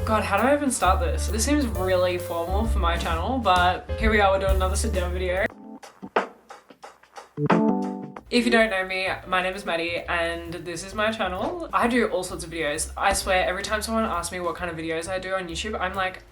God, how do I even start this? This seems really formal for my channel, but here we are, we're doing another sit down video. If you don't know me, my name is Maddie and this is my channel. I do all sorts of videos. I swear every time someone asks me what kind of videos I do on YouTube, I'm like,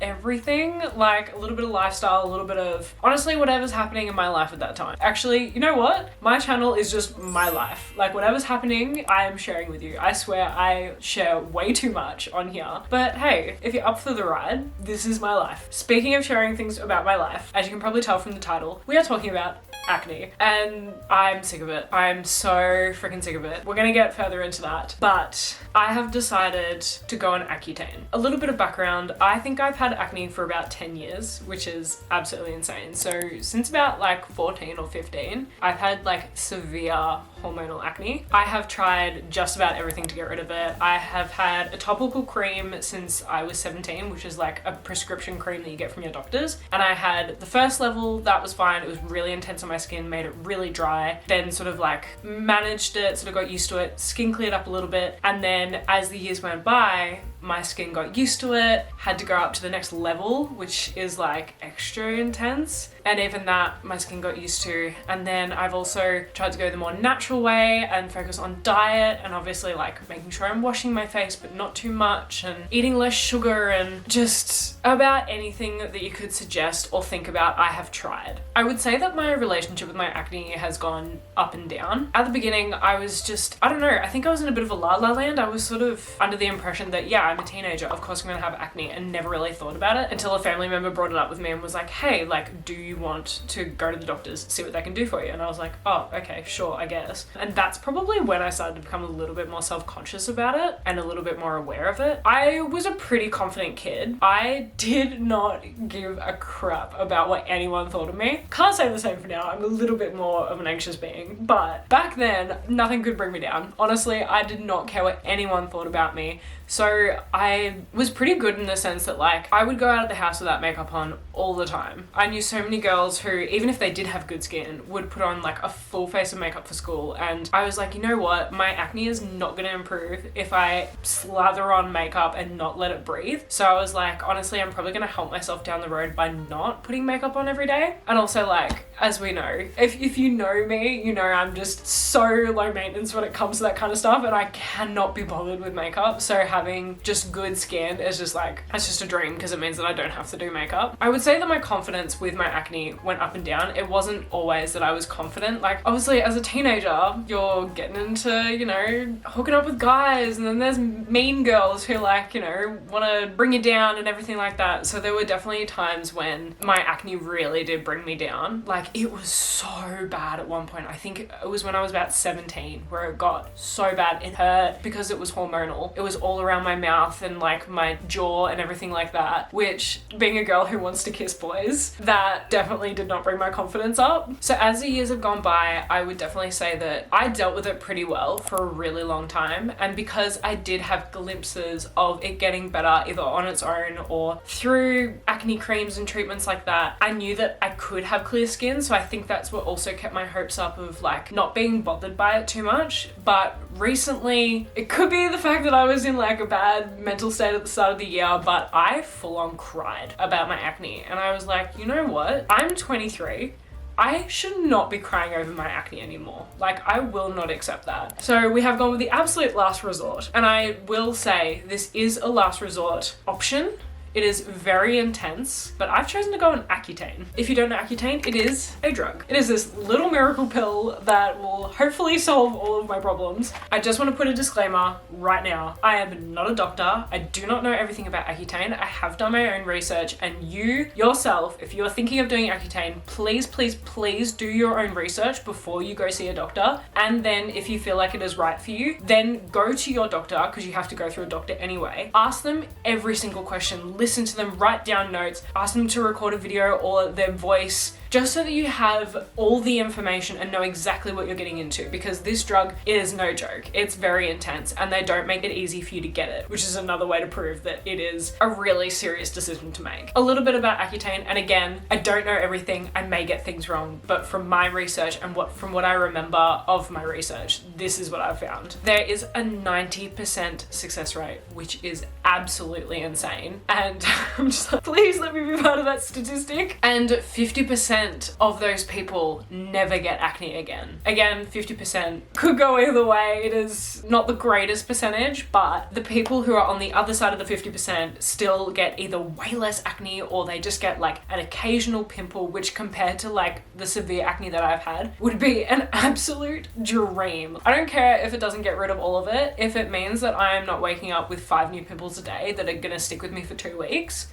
everything. Like a little bit of lifestyle, a little bit of honestly whatever's happening in my life at that time. Actually, you know what? My channel is just my life. Like whatever's happening, I am sharing with you. I swear I share way too much on here. But hey, if you're up for the ride, this is my life. Speaking of sharing things about my life, as you can probably tell from the title, we are talking about acne and I'm sick of it. I'm so freaking sick of it. We're gonna get further into that, but I have decided to go on Accutane. A little bit of background, I think I've had acne for about 10 years, which is absolutely insane. So since about like 14 or 15, I've had like severe hormonal acne. I have tried just about everything to get rid of it. I have had a topical cream since I was 17, which is like a prescription cream that you get from your doctors. And I had the first level, that was fine. It was really intense on my skin, made it really dry. Then sort of like managed it, sort of got used to it, skin cleared up a little bit. And then as the years went by, my skin got used to it, had to go up to the next level, which is like extra intense. And even that, my skin got used to. And then I've also tried to go the more natural way and focus on diet and obviously like making sure I'm washing my face, but not too much, and eating less sugar, and just about anything that you could suggest or think about, I have tried. I would say that my relationship with my acne has gone up and down. At the beginning, I was just, I don't know, I think I was in a bit of a la-la land. I was sort of under the impression that, yeah, I'm a teenager, of course I'm gonna have acne, and never really thought about it until a family member brought it up with me and was like, hey, like, do you want to go to the doctors, see what they can do for you? And I was like, oh, okay, sure, I guess. And that's probably when I started to become a little bit more self-conscious about it and a little bit more aware of it. I was a pretty confident kid. I did not give a crap about what anyone thought of me. Can't say the same for now. I'm a little bit more of an anxious being, but back then, nothing could bring me down. Honestly, I did not care what anyone thought about me. So I was pretty good in the sense that like I would go out of the house without makeup on all the time. I knew so many girls who, even if they did have good skin, would put on like a full face of makeup for school, and I was like, you know what, my acne is not gonna improve if I slather on makeup and not let it breathe. So I was like, honestly, I'm probably gonna help myself down the road by not putting makeup on every day. And also, like, as we know, if you know me, you know I'm just so low maintenance when it comes to that kind of stuff, and I cannot be bothered with makeup. So having just good skin is just like, it's just a dream because it means that I don't have to do makeup. I would say that my confidence with my acne went up and down. It wasn't always that I was confident. Like obviously as a teenager, you're getting into, you know, hooking up with guys, and then there's mean girls who like, you know, want to bring you down and everything like that. So there were definitely times when my acne really did bring me down. Like it was so bad at one point. I think it was when I was about 17 where it got so bad. It hurt because it was hormonal. It was all around my mouth and like my jaw and everything like that, which, being a girl who wants to kiss boys, that definitely did not bring my confidence up. So as the years have gone by, I would definitely say that I dealt with it pretty well for a really long time. And because I did have glimpses of it getting better either on its own or through acne creams and treatments like that, I knew that I could have clear skin. So I think that's what also kept my hopes up of like not being bothered by it too much. But recently, it could be the fact that I was in like a bad mental state at the start of the year, but I full on cried about my acne. And I was like, you know what? I'm 23. I should not be crying over my acne anymore. Like, I will not accept that. So we have gone with the absolute last resort. And I will say this is a last resort option. It is very intense, but I've chosen to go on Accutane. If you don't know Accutane, it is a drug. It is this little miracle pill that will hopefully solve all of my problems. I just want to put a disclaimer right now. I am not a doctor. I do not know everything about Accutane. I have done my own research, and you yourself, if you're thinking of doing Accutane, please, please, please do your own research before you go see a doctor. And then if you feel like it is right for you, then go to your doctor, because you have to go through a doctor anyway. Ask them every single question. Listen to them, write down notes, ask them to record a video or their voice just so that you have all the information and know exactly what you're getting into, because this drug is no joke. It's very intense and they don't make it easy for you to get it, which is another way to prove that it is a really serious decision to make. A little bit about Accutane, and again, I don't know everything, I may get things wrong, but from my research and from what I remember of my research, this is what I've found. There is a 90% success rate, which is absolutely insane. And I'm just like, please let me be part of that statistic. And 50% of those people never get acne again. Again, 50% could go either way. It is not the greatest percentage, but the people who are on the other side of the 50% still get either way less acne or they just get like an occasional pimple, which compared to like the severe acne that I've had would be an absolute dream. I don't care if it doesn't get rid of all of it. If it means that I am not waking up with 5 new pimples a day that are gonna stick with me for 2 weeks,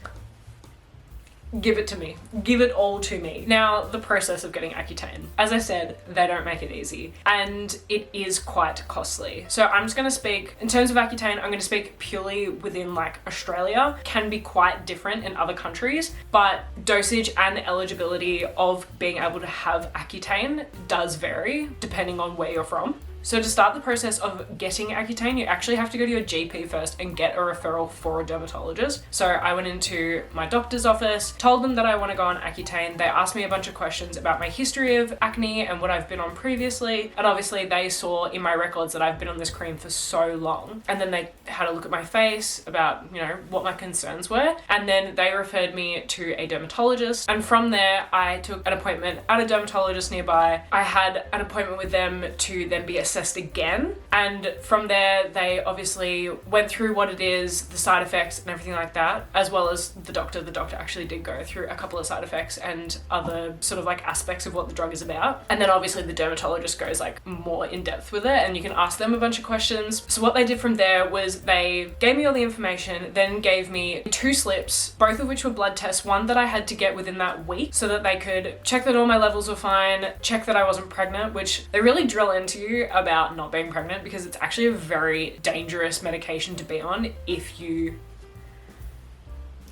give it to me. Give it all to me. Now, the process of getting Accutane. As I said, they don't make it easy and it is quite costly. So I'm just gonna speak, in terms of Accutane, I'm gonna speak purely within like Australia. Can be quite different in other countries, but dosage and eligibility of being able to have Accutane does vary depending on where you're from. So to start the process of getting Accutane, you actually have to go to your GP first and get a referral for a dermatologist. So I went into my doctor's office, told them that I want to go on Accutane. They asked me a bunch of questions about my history of acne and what I've been on previously. And obviously they saw in my records that I've been on this cream for so long. And then they had a look at my face about, you know, what my concerns were. And then they referred me to a dermatologist. And from there, I took an appointment at a dermatologist nearby. I had an appointment with them to then be assessed again, and from there they obviously went through what it is, the side effects and everything like that, as well as the doctor actually did go through a couple of side effects and other sort of like aspects of what the drug is about. And then obviously the dermatologist goes like more in depth with it and you can ask them a bunch of questions. So what they did from there was they gave me all the information, then gave me 2 slips, both of which were blood tests, one that I had to get within that week so that they could check that all my levels were fine, check that I wasn't pregnant, which they really drill into you about not being pregnant because it's actually a very dangerous medication to be on if you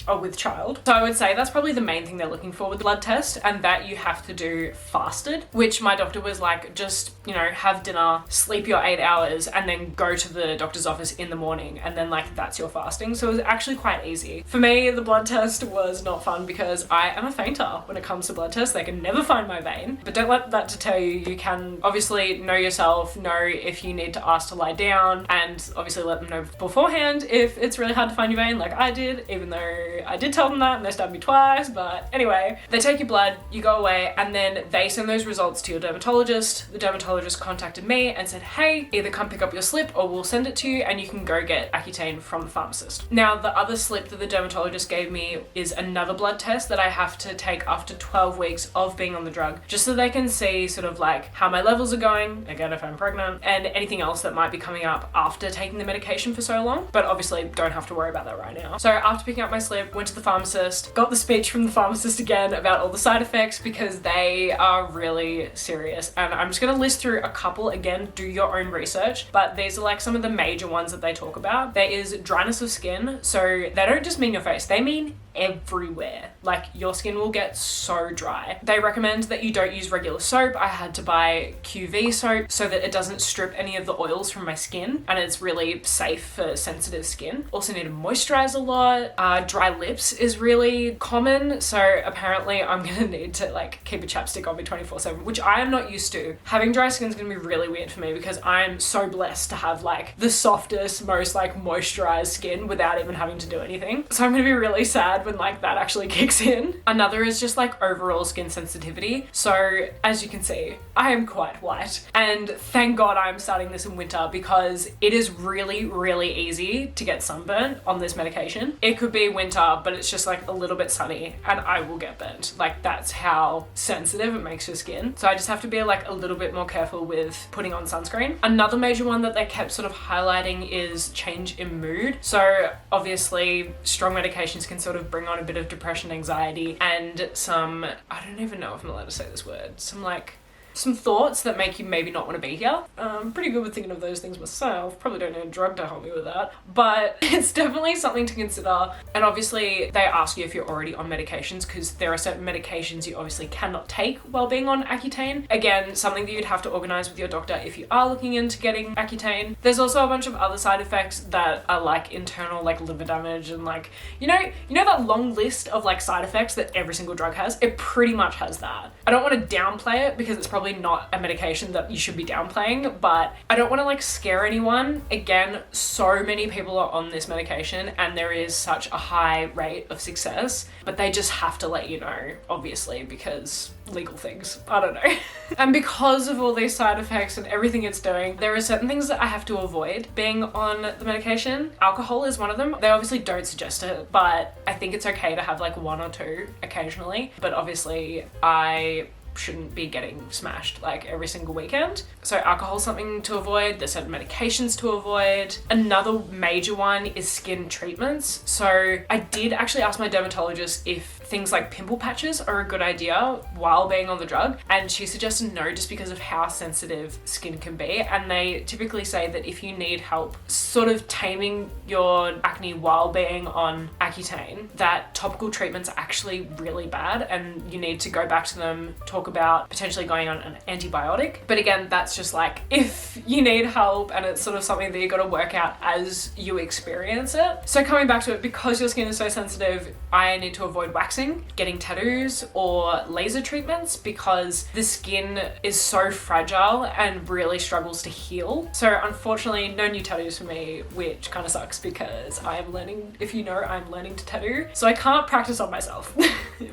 are with child. So I would say that's probably the main thing they're looking for with the blood test, and that you have to do fasted, which my doctor was like, just, you know, have dinner, sleep your 8 hours and then go to the doctor's office in the morning and then like that's your fasting. So it was actually quite easy. For me, the blood test was not fun because I am a fainter when it comes to blood tests. They can never find my vein, but don't let that to tell you, you can obviously know yourself, know if you need to ask to lie down, and obviously let them know beforehand if it's really hard to find your vein like I did, even though I did tell them that and they stabbed me twice. But anyway, they take your blood, you go away, and then they send those results to your dermatologist. The dermatologist contacted me and said, hey, either come pick up your slip or we'll send it to you and you can go get Accutane from the pharmacist. Now, the other slip that the dermatologist gave me is another blood test that I have to take after 12 weeks of being on the drug, just so they can see sort of like how my levels are going, again, if I'm pregnant, and anything else that might be coming up after taking the medication for so long. But obviously don't have to worry about that right now. So after picking up my slip, went to the pharmacist, got the speech from the pharmacist again about all the side effects because they are really serious. And I'm just gonna list through a couple. Again, do your own research, but these are like some of the major ones that they talk about. There is dryness of skin. So they don't just mean your face, they mean everywhere. Like your skin will get so dry. They recommend that you don't use regular soap. I had to buy QV soap so that it doesn't strip any of the oils from my skin and it's really safe for sensitive skin. Also need to moisturize a lot. Dry lips is really common, so apparently I'm gonna need to like keep a chapstick on me 24/7, which I am not used to. Having dry skin is gonna be really weird for me because I'm so blessed to have like the softest, most like moisturized skin without even having to do anything. So I'm gonna be really sad when like that actually kicks in. Another is just like overall skin sensitivity. So as you can see, I am quite white, and thank God I'm starting this in winter because it is really, really easy to get sunburnt on this medication. It could be winter, but it's just like a little bit sunny and I will get burnt. Like that's how sensitive it makes your skin. So I just have to be like a little bit more careful with putting on sunscreen. Another major one that they kept sort of highlighting is change in mood. So obviously strong medications can sort of bring on a bit of depression, anxiety, and some, I don't even know if I'm allowed to say this word, some like some thoughts that make you maybe not want to be here. I'm pretty good with thinking of those things myself. Probably don't need a drug to help me with that, but it's definitely something to consider. And obviously they ask you if you're already on medications, because there are certain medications you obviously cannot take while being on Accutane. Again, something that you'd have to organize with your doctor if you are looking into getting Accutane. There's also a bunch of other side effects that are like internal, like liver damage, and like, you know that long list of like side effects that every single drug has? It pretty much has that. I don't want to downplay it because it's probably not a medication that you should be downplaying, but I don't want to like scare anyone. Again, so many people are on this medication and there is such a high rate of success, but they just have to let you know, obviously, because legal things. I don't know. And because of all these side effects and everything it's doing, there are certain things that I have to avoid being on the medication. Alcohol is one of them. They obviously don't suggest it, but I think it's okay to have like 1 or 2 occasionally. But obviously I shouldn't be getting smashed like every single weekend. So alcohol's something to avoid. There's certain medications to avoid. Another major one is skin treatments. So I did actually ask my dermatologist if things like pimple patches are a good idea while being on the drug, and she suggested no, just because of how sensitive skin can be. And they typically say that if you need help sort of taming your acne while being on Accutane, that topical treatments are actually really bad and you need to go back to them, talk about potentially going on an antibiotic. But again, that's just like if you need help and it's sort of something that you got to work out as you experience it. So coming back to it, because your skin is so sensitive, I need to avoid waxing, getting tattoos or laser treatments, because the skin is so fragile and really struggles to heal. So unfortunately, no new tattoos for me, which kind of sucks because I am learning, if you know, I'm learning to tattoo. So I can't practice on myself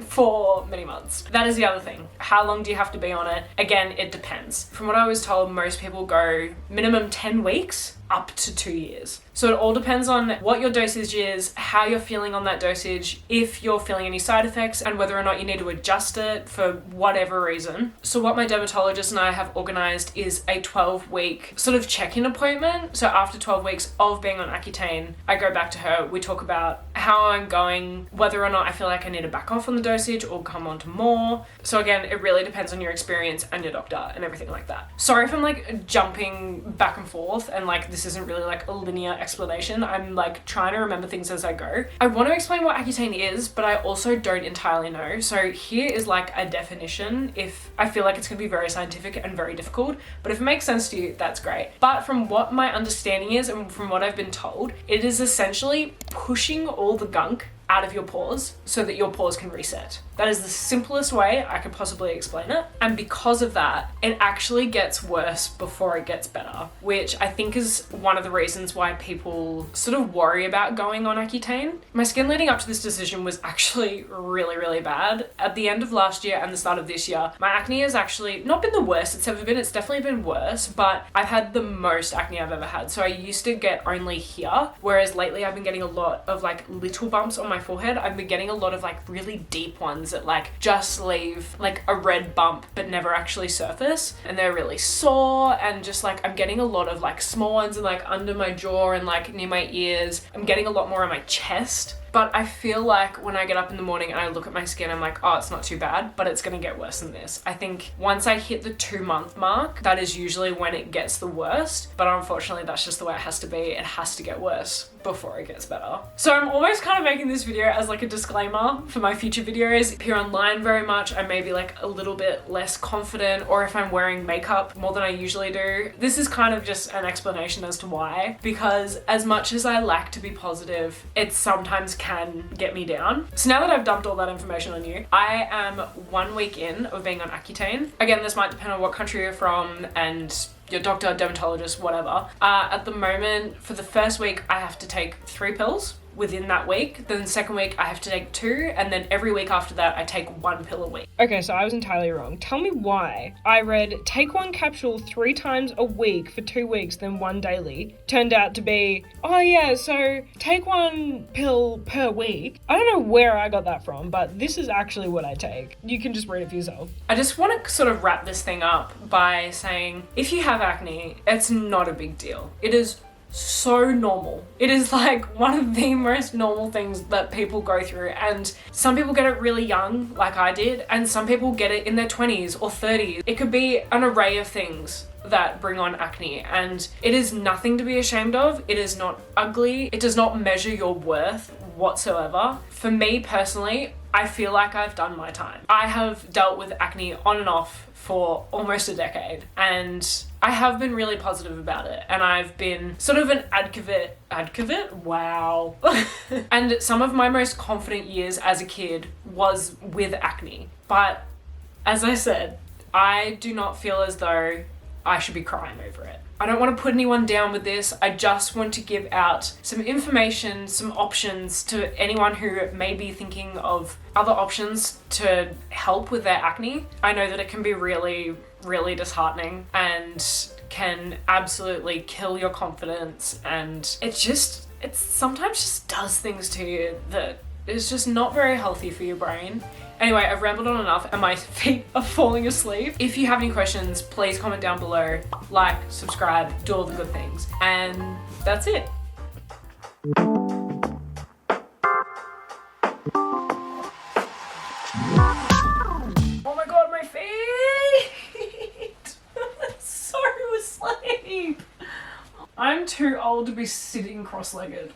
for many months. That is the other thing. How long do you have to be on it? Again, it depends. From what I was told, most people go minimum 10 weeks up to 2 years. So it all depends on what your dosage is, how you're feeling on that dosage, if you're feeling any side effects, and whether or not you need to adjust it for whatever reason. So what my dermatologist and I have organized is a 12-week sort of check-in appointment. So after 12 weeks of being on Accutane, I go back to her, we talk about how I'm going, whether or not I feel like I need to back off on the dosage or come on to more. So again, it really depends on your experience and your doctor and everything like that. Sorry if I'm like jumping back and forth and like this isn't really like a linear explanation. I'm like trying to remember things as I go. I want to explain what Accutane is, but I also don't entirely know. So here is like a definition if I feel like it's going to be very scientific and very difficult, but if it makes sense to you, that's great. But from what my understanding is and from what I've been told, it is essentially pushing all the gunk out of your pores so that your pores can reset. That is the simplest way I could possibly explain it. And because of that, it actually gets worse before it gets better, which I think is one of the reasons why people sort of worry about going on Accutane. My skin leading up to this decision was actually really, really bad. At the end of last year and the start of this year, my acne has actually not been the worst it's ever been. It's definitely been worse, but I've had the most acne I've ever had. So I used to get only here, whereas lately I've been getting a lot of like little bumps on my forehead. I've been getting a lot of like really deep ones that like just leave like a red bump but never actually surface, and they're really sore, and just like I'm getting a lot of like small ones and like under my jaw and like near my ears. I'm getting a lot more on my chest. But I feel like when I get up in the morning and I look at my skin, I'm like, oh, it's not too bad, but it's gonna get worse than this. I think once I hit the 2-month mark, that is usually when it gets the worst. But unfortunately, that's just the way it has to be. It has to get worse before it gets better. So I'm almost kind of making this video as like a disclaimer for my future videos. If you're online very much, I may be like a little bit less confident, or if I'm wearing makeup more than I usually do. This is kind of just an explanation as to why, because as much as I like to be positive, it sometimes can get me down. So now that I've dumped all that information on you, I am 1 week in of being on Accutane. Again, this might depend on what country you're from and your doctor, dermatologist, whatever. At the moment, for the first week, I have to take 3 pills within that week. Then the second week I have to take 2, and then every week after that I take 1 pill a week. Okay, so I was entirely wrong. Tell me why. I read take 1 capsule 3 times a week for 2 weeks, then 1 daily. Turned out to be, oh yeah, so take 1 pill per week. I don't know where I got that from, but this is actually what I take. You can just read it for yourself. I just want to sort of wrap this thing up by saying, if you have acne, it's not a big deal. It is so normal. It is like one of the most normal things that people go through, and some people get it really young like I did, and some people get it in their 20s or 30s. It could be an array of things that bring on acne, and it is nothing to be ashamed of. It is not ugly. It does not measure your worth whatsoever. For me personally, I feel like I've done my time. I have dealt with acne on and off for almost a decade, and I have been really positive about it, and I've been sort of an advocate, wow. And some of my most confident years as a kid was with acne, but as I said, I do not feel as though I should be crying over it. I don't want to put anyone down with this. I just want to give out some information, some options to anyone who may be thinking of other options to help with their acne. I know that it can be really, really disheartening and can absolutely kill your confidence, and it sometimes just does things to you that is just not very healthy for your brain. Anyway, I've rambled on enough and my feet are falling asleep. If you have any questions, please comment down below, like, subscribe, do all the good things. And that's it. Oh my god, my feet! So asleep. I'm too old to be sitting cross-legged.